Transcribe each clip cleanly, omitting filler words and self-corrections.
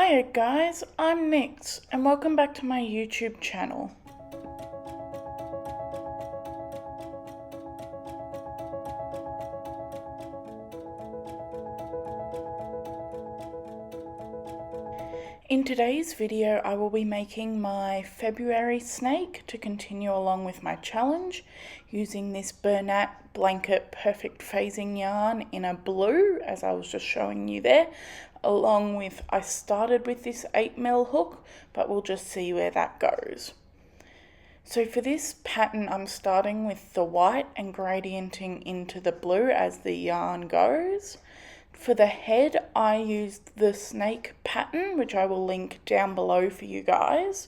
Hiya guys, I'm Nix and welcome back to my YouTube channel. In today's video I will be making my February snake to continue along with my challenge using this Bernat Blanket Perfect Phasing yarn in a blue, as I was just showing you there, along with, I started with this 8mm hook, but we'll just see where that goes. So for this pattern I'm starting with the white and gradienting into the blue as the yarn goes. For the head, I used the snake pattern, which I will link down below for you guys,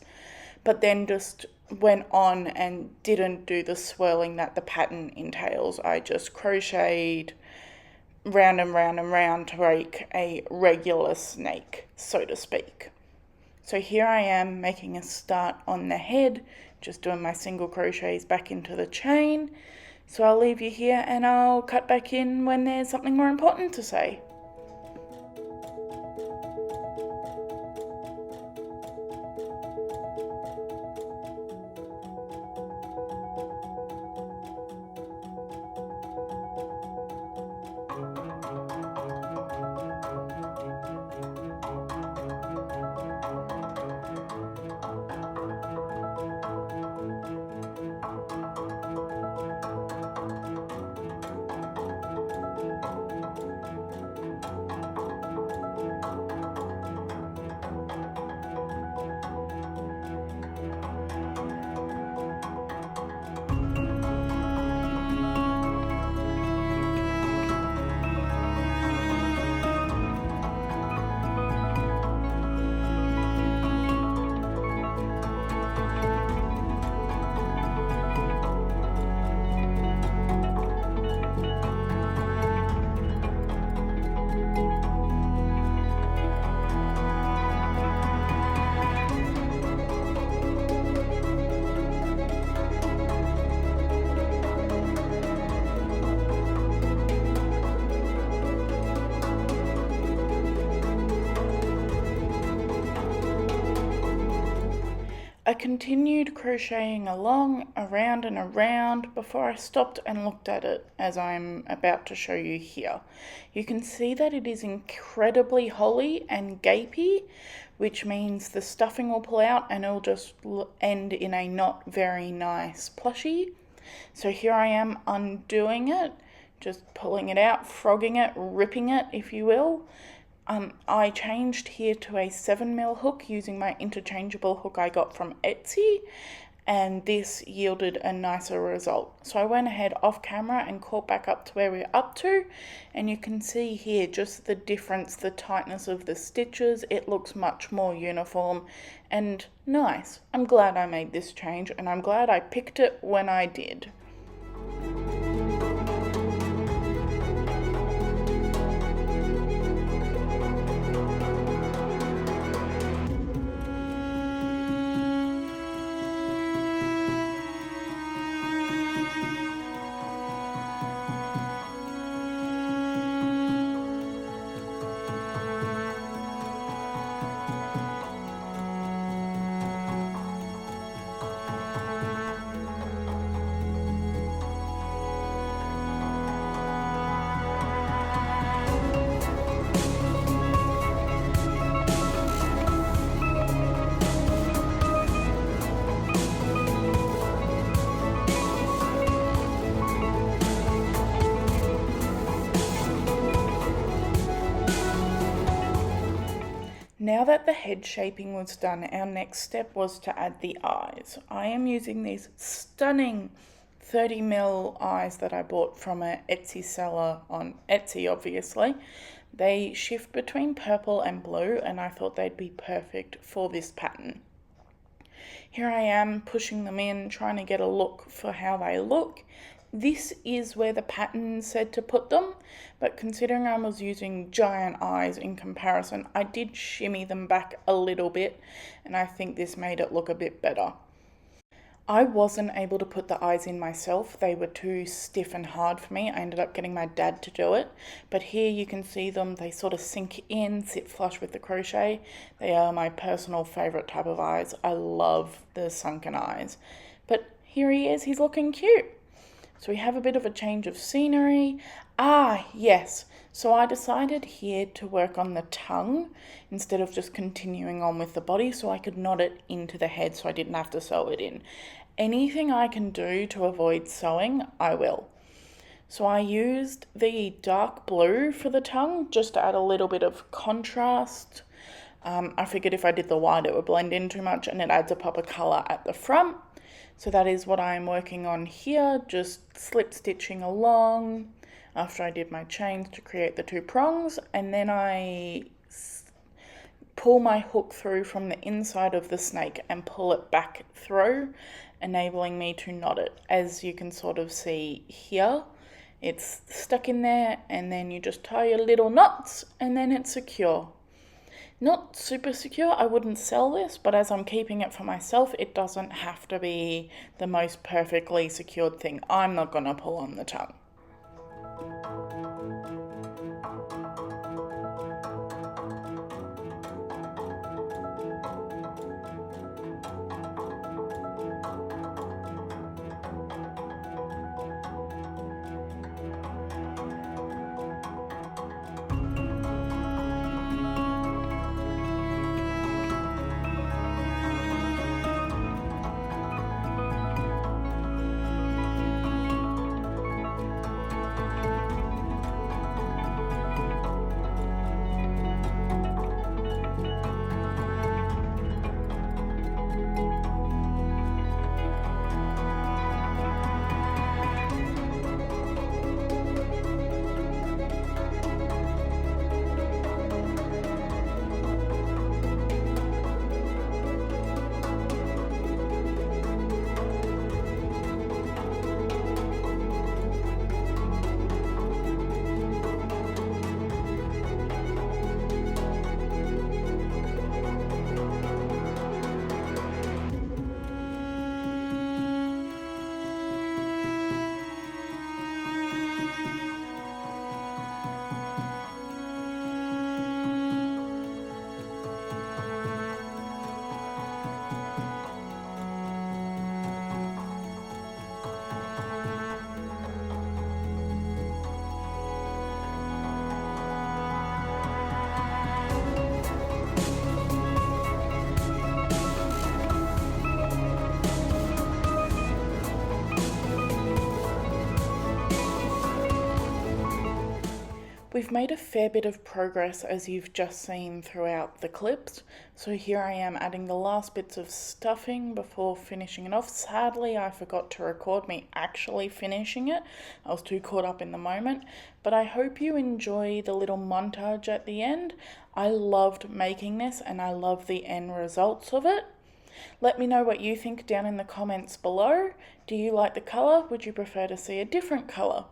but then just went on and didn't do the swirling that the pattern entails. I just crocheted round and round and round to make a regular snake, so to speak. So here I am making a start on the head, just doing my single crochets back into the chain. So I'll leave you here and I'll cut back in when there's something more important to say. I continued crocheting along, around and around, before I stopped and looked at it, as I'm about to show you here. You can see that it is incredibly holly and gapey, which means the stuffing will pull out and it'll just end in a not very nice plushie. So here I am undoing it, just pulling it out, frogging it, ripping it, if you will. I changed here to a 7mm hook using my interchangeable hook I got from Etsy, and this yielded a nicer result. So I went ahead off camera and caught back up to where we're up to, and you can see here just the difference, the tightness of the stitches. It looks much more uniform and nice. I'm glad I made this change, and I'm glad I picked it when I did. Now that the head shaping was done, our next step was to add the eyes. I am using these stunning 30mm eyes that I bought from an Etsy seller on Etsy, obviously. They shift between purple and blue, and I thought they'd be perfect for this pattern. Here I am pushing them in, trying to get a look for how they look. This is where the pattern said to put them, but considering I was using giant eyes in comparison, I did shimmy them back a little bit, and I think this made it look a bit better. I wasn't able to put the eyes in myself. They were too stiff and hard for me. I ended up getting my dad to do it. But here you can see them. They sort of sink in, sit flush with the crochet. They are my personal favorite type of eyes. I love the sunken eyes. But here he is. He's looking cute. So we have a bit of a change of scenery. Ah, yes. So I decided here to work on the tongue instead of just continuing on with the body, so I could knot it into the head so I didn't have to sew it in. Anything I can do to avoid sewing, I will. So I used the dark blue for the tongue just to add a little bit of contrast. I figured if I did the white it would blend in too much, and it adds a pop of colour at the front. So that is what I'm working on here, just slip stitching along after I did my chains to create the 2 prongs, and then I pull my hook through from the inside of the snake and pull it back through, enabling me to knot it. As you can sort of see here, it's stuck in there, and then you just tie your little knots and then it's secure. Not super secure, I wouldn't sell this, but as I'm keeping it for myself, it doesn't have to be the most perfectly secured thing. I'm not gonna pull on the tongue. We've made a fair bit of progress, as you've just seen throughout the clips. So here I am adding the last bits of stuffing before finishing it off. Sadly, I forgot to record me actually finishing it. I was too caught up in the moment. But I hope you enjoy the little montage at the end. I loved making this and I love the end results of it. Let me know what you think down in the comments below. Do you like the colour? Would you prefer to see a different colour?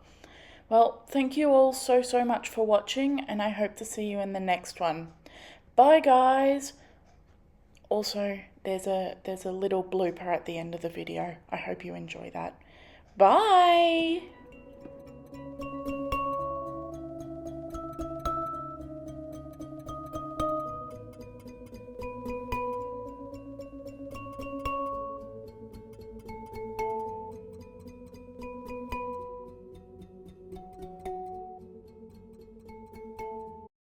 Well, thank you all so much for watching, and I hope to see you in the next one. Bye guys! Also, there's a little blooper at the end of the video. I hope you enjoy that. Bye!